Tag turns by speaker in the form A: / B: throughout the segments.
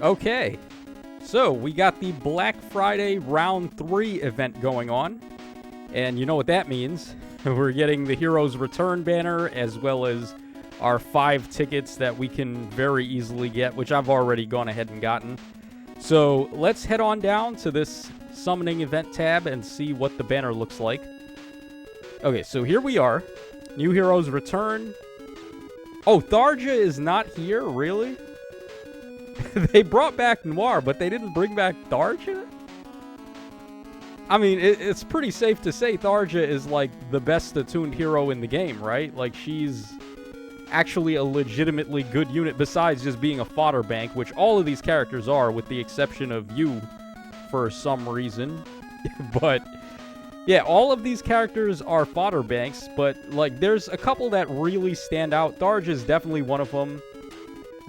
A: Okay, so we got the Black Friday Round 3 event going on. And you know what that means. We're getting the Heroes Return banner as well as our 5 tickets that we can very easily get, which I've already gone ahead and gotten. So let's head on down to this summoning event tab and see what the banner looks like. Okay, so here we are. New Heroes Return. Oh, Tharja is not here? Really? They brought back Noir, but they didn't bring back Tharja? I mean, it's pretty safe to say Tharja is, like, the best attuned hero in the game, right? Like, she's actually a legitimately good unit besides just being a fodder bank, which all of these characters are, with the exception of you for some reason. But yeah, all of these characters are fodder banks, but like there's a couple that really stand out. Tharja is definitely one of them.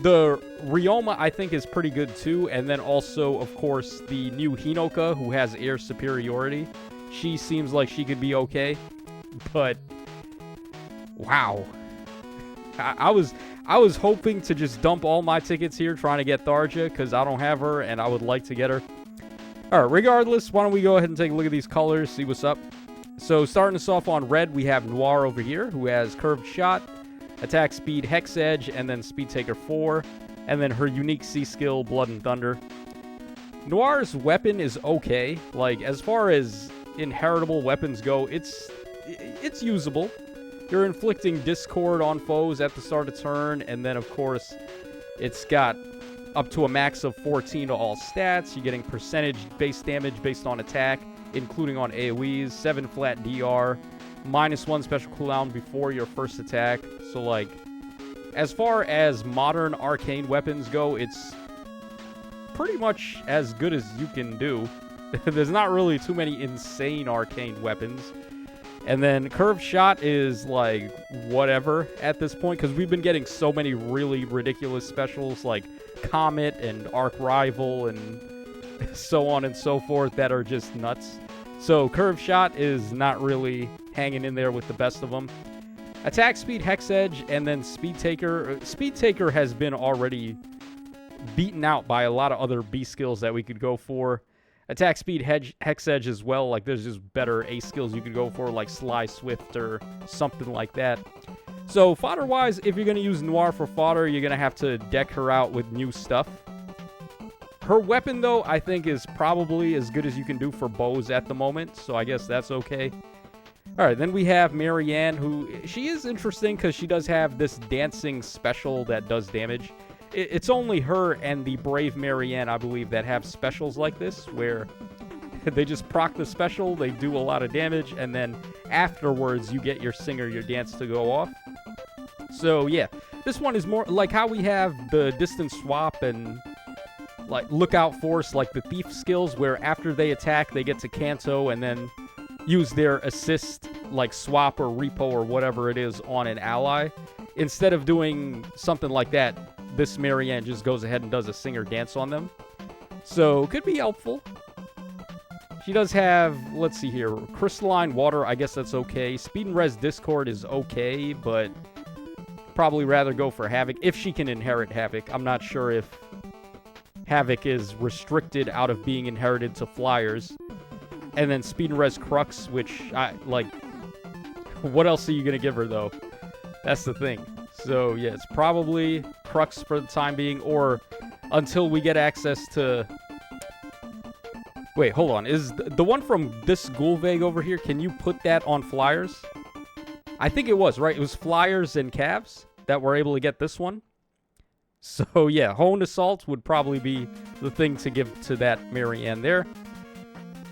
A: The Ryoma, I think, is pretty good too, and then also, of course, the new Hinoka, who has air superiority. She seems like she could be okay, but wow. I was hoping to just dump all my tickets here trying to get Tharja because I don't have her and I would like to get her. Alright, regardless, why don't we go ahead and take a look at these colors, see what's up. So starting us off on red, we have Noir over here, who has Curved Shot, Attack Speed, Hex Edge, and then Speed Taker 4, and then her unique C skill, Blood and Thunder. Noir's weapon is okay. Like, as far as inheritable weapons go, it's usable. You're inflicting discord on foes at the start of turn, and then, of course, it's got up to a max of 14 to all stats. You're getting percentage base damage based on attack, including on AoEs, 7 flat DR, -1 special cooldown before your first attack. So, like, as far as modern arcane weapons go, it's pretty much as good as you can do. There's not really too many insane arcane weapons. And then Curved Shot is, like, whatever at this point, because we've been getting so many really ridiculous specials, like Comet and Arc Rival and so on and so forth, that are just nuts. So Curved Shot is not really hanging in there with the best of them. Attack Speed, Hex Edge, and then Speed Taker. Speed Taker has been already beaten out by a lot of other B skills that we could go for. Attack Speed, Hex Edge as well. Like, there's just better A skills you could go for, like Sly Swift or something like that. So, fodder-wise, if you're going to use Noir for fodder, you're going to have to deck her out with new stuff. Her weapon, though, I think is probably as good as you can do for bows at the moment, so I guess that's okay. Alright, then we have Marianne, who, she is interesting because she does have this dancing special that does damage. It's only her and the Brave Marianne, I believe, that have specials like this, where they just proc the special, they do a lot of damage, and then afterwards you get your sing or your dance to go off. So, yeah, this one is more like how we have the distance swap and, like, lookout force, like the thief skills, where after they attack, they get to Kanto and then use their assist, like swap or repo or whatever it is, on an ally. Instead of doing something like that, this Marianne just goes ahead and does a sing or dance on them. So, could be helpful. She does have, let's see here, Crystalline Water, I guess that's okay. Speed and Res Discord is okay, but probably rather go for Havoc, if she can inherit Havoc. I'm not sure if Havoc is restricted out of being inherited to Flyers. And then Speed and Res Crux, which, what else are you going to give her, though? That's the thing. So, yeah, it's probably Crux for the time being, or until we get access to... Wait, hold on. Is the one from this Gulveg over here, can you put that on Flyers? I think it was, right? It was Flyers and Cavs that were able to get this one. So, yeah, Honed Assault would probably be the thing to give to that Marianne there.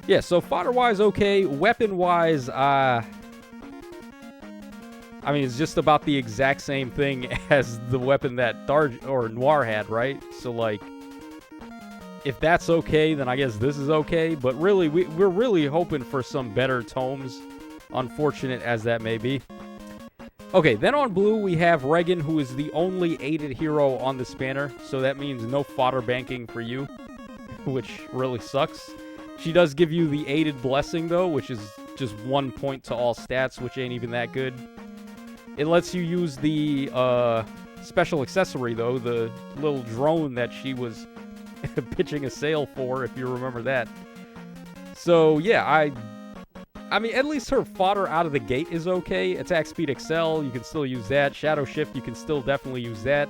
A: Yeah, so fodder-wise, okay. Weapon-wise, I mean, it's just about the exact same thing as the weapon that Tharja or Noir had, right? So, like, if that's okay, then I guess this is okay. But really, we're really hoping for some better tomes, unfortunate as that may be. Okay, then on blue, we have Reginn, who is the only aided hero on this banner. So that means no fodder banking for you, which really sucks. She does give you the aided blessing, though, which is just 1 point to all stats, which ain't even that good. It lets you use the special accessory, though, the little drone that she was pitching a sale for, if you remember that. So, yeah, I mean, at least her fodder out of the gate is okay. Attack speed excel, you can still use that. Shadow shift, you can still definitely use that.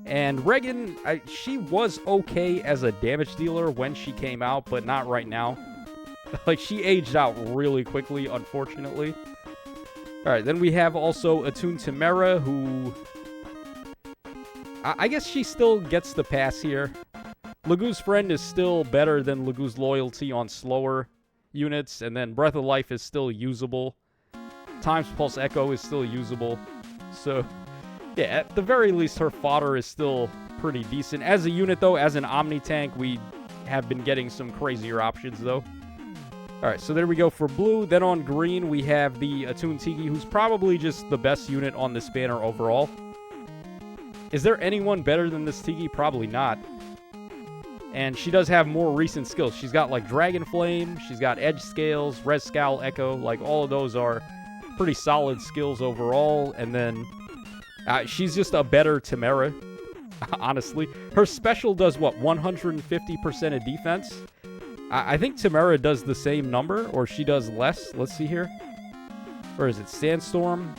A: And Reginn, she was okay as a damage dealer when she came out, but not right now. Like, she aged out really quickly, unfortunately. Alright, then we have also Attuned Temera, who... I guess she still gets the pass here. Lagoo's Friend is still better than Lagoo's Loyalty on slower units, and then Breath of Life is still usable. Time's Pulse Echo is still usable. So, yeah, at the very least, her fodder is still pretty decent. As a unit, though, as an Omni Tank, we have been getting some crazier options, though. Alright, so there we go for blue. Then on green, we have the Attuned Tiki, who's probably just the best unit on this banner overall. Is there anyone better than this Tiki? Probably not. And she does have more recent skills. She's got, like, Dragon Flame, she's got Edge Scales, Res Scowl, Echo. Like, all of those are pretty solid skills overall. And then she's just a better Temera, honestly. Her special does, what, 150% of defense? I think Temera does the same number, or she does less. Let's see here. Or is it Sandstorm?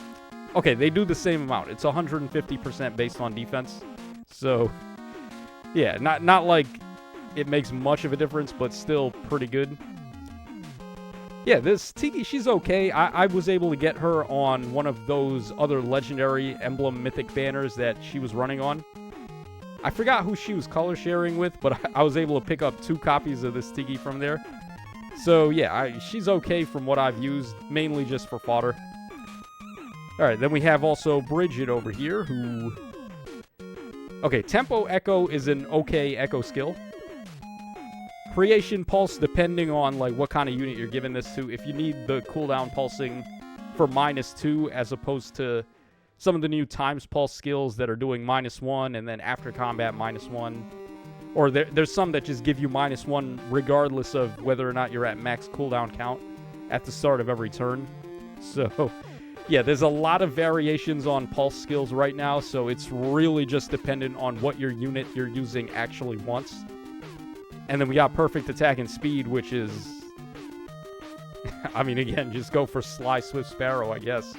A: Okay, they do the same amount. It's 150% based on defense. So, yeah, not like it makes much of a difference, but still pretty good. Yeah, this Tiki, she's okay. I was able to get her on one of those other legendary Emblem Mythic banners that she was running on. I forgot who she was color sharing with, but I was able to pick up 2 copies of this Tiki from there. So, yeah, she's okay from what I've used, mainly just for fodder. Alright, then we have also Bridget over here, who... Okay, Tempo Echo is an okay Echo skill. Creation Pulse, depending on, like, what kind of unit you're giving this to. If you need the cooldown pulsing for -2, as opposed to some of the new Times Pulse skills that are doing -1, and then after combat -1. Or there's some that just give you -1 regardless of whether or not you're at max cooldown count at the start of every turn. So, yeah, there's a lot of variations on Pulse skills right now, so it's really just dependent on what your unit you're using actually wants. And then we got Perfect Attack and Speed, which is... I mean, again, just go for Sly Swift Sparrow, I guess.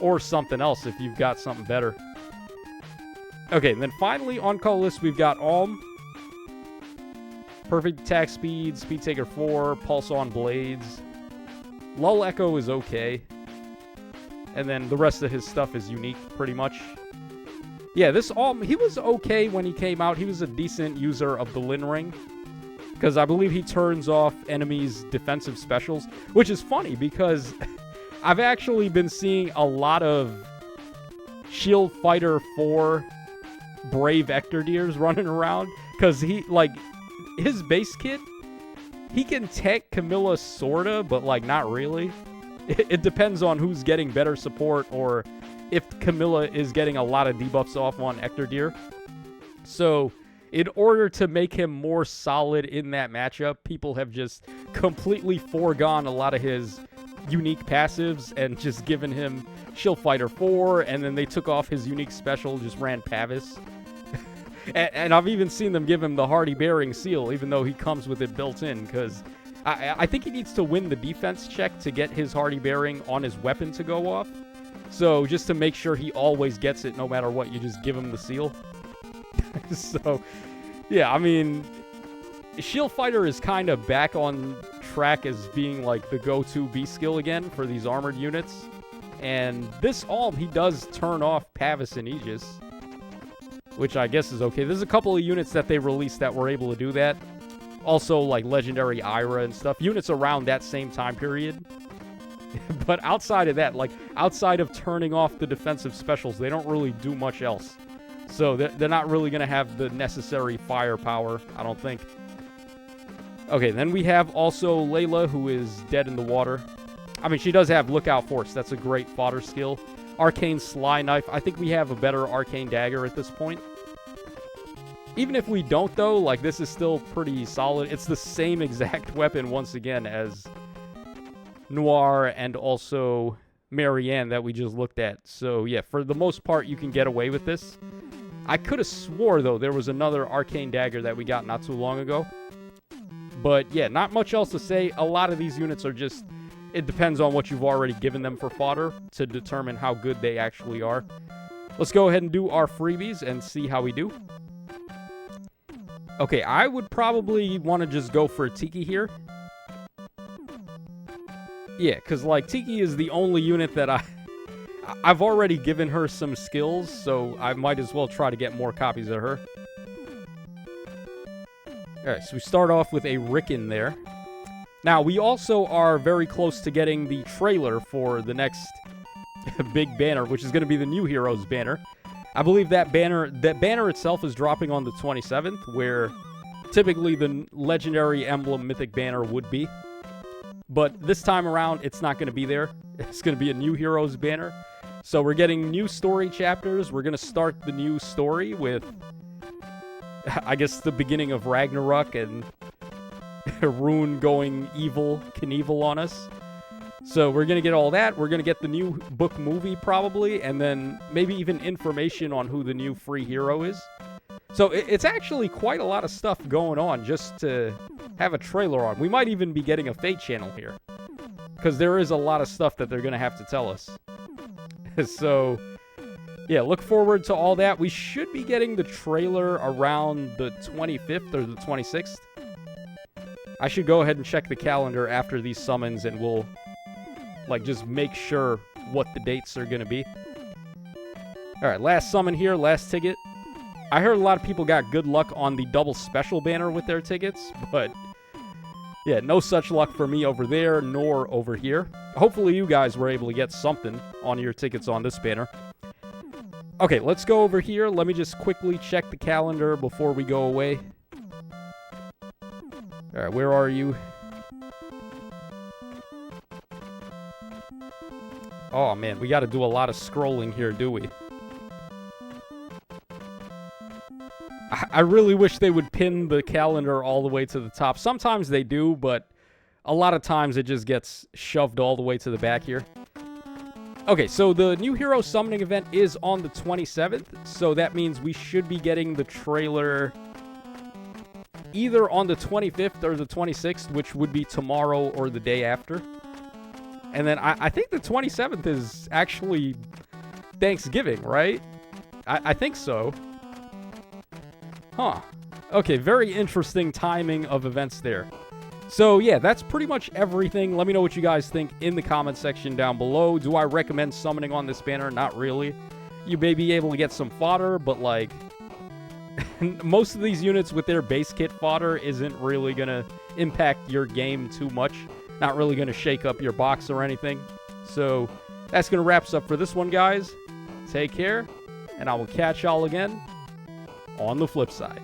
A: Or something else if you've got something better. Okay, and then finally on colorless, we've got Alm. Perfect Attack Speed, Speed Taker 4, Pulse on Blades. Lull Echo is okay. And then the rest of his stuff is unique, pretty much. Yeah, this Alm, he was okay when he came out. He was a decent user of the Lin Ring. Because I believe he turns off enemies' defensive specials. Which is funny, because I've actually been seeing a lot of Shield Fighter 4 Brave Ectordeers running around. Because he, like, his base kit, he can tech Camilla sorta, but, like, not really. It depends on who's getting better support, or if Camilla is getting a lot of debuffs off on Ectordeer. So, in order to make him more solid in that matchup, people have just completely foregone a lot of his unique passives and just given him Shield Fighter 4, and then they took off his unique special, just ran Pavis. and I've even seen them give him the Hardy Bearing Seal, even though he comes with it built in, because I think he needs to win the defense check to get his Hardy Bearing on his weapon to go off. So, just to make sure he always gets it no matter what, you just give him the seal. So, yeah, I mean, Shield Fighter is kind of back on track as being, like, the go-to B skill again for these armored units. And this Alm, he does turn off Pavis and Aegis, which I guess is okay. There's a couple of units that they released that were able to do that. Also, like, Legendary Ira and stuff. Units around that same time period. But outside of that, like, outside of turning off the defensive specials, they don't really do much else. So they're not really going to have the necessary firepower, I don't think. Okay, then we have also Layla, who is dead in the water. I mean, she does have Lookout Force. That's a great fodder skill. Arcane Sly Knife. I think we have a better Arcane Dagger at this point. Even if we don't, though, like, this is still pretty solid. It's the same exact weapon, once again, as Noir and also Marianne that we just looked at. So, yeah, for the most part, you can get away with this. I could have swore, though, there was another arcane dagger that we got not too long ago. But, yeah, not much else to say. A lot of these units are just... It depends on what you've already given them for fodder to determine how good they actually are. Let's go ahead and do our freebies and see how we do. Okay, I would probably want to just go for a Tiki here. Yeah, because, like, Tiki is the only unit that I've already given her some skills, so I might as well try to get more copies of her. Alright, so we start off with a Reginn there. Now, we also are very close to getting the trailer for the next big banner, which is going to be the New Heroes banner. I believe that banner itself is dropping on the 27th, where typically the legendary Emblem mythic banner would be. But this time around, it's not going to be there. It's going to be a New Heroes banner. So we're getting new story chapters. We're going to start the new story with, I guess, the beginning of Ragnarok and Rune going evil, Knievel on us. So we're going to get all that. We're going to get the new book movie probably, and then maybe even information on who the new free hero is. So it's actually quite a lot of stuff going on just to have a trailer on. We might even be getting a Fate channel here, because there is a lot of stuff that they're going to have to tell us. So, yeah, look forward to all that. We should be getting the trailer around the 25th or the 26th. I should go ahead and check the calendar after these summons, and we'll, like, just make sure what the dates are going to be. Alright, last summon here, last ticket. I heard a lot of people got good luck on the double special banner with their tickets, but yeah, no such luck for me over there, nor over here. Hopefully you guys were able to get something on your tickets on this banner. Okay, let's go over here. Let me just quickly check the calendar before we go away. Alright, where are you? Oh man, we gotta do a lot of scrolling here, do we? I really wish they would pin the calendar all the way to the top. Sometimes they do, but a lot of times it just gets shoved all the way to the back here. Okay, so the new hero summoning event is on the 27th, so that means we should be getting the trailer either on the 25th or the 26th, which would be tomorrow or the day after. And then I think the 27th is actually Thanksgiving, right? I think so. Huh. Okay, very interesting timing of events there. So, yeah, that's pretty much everything. Let me know what you guys think in the comment section down below. Do I recommend summoning on this banner? Not really. You may be able to get some fodder, but, like, most of these units with their base kit fodder isn't really going to impact your game too much. Not really going to shake up your box or anything. So, that's going to wrap us up for this one, guys. Take care, and I will catch y'all again on the flip side.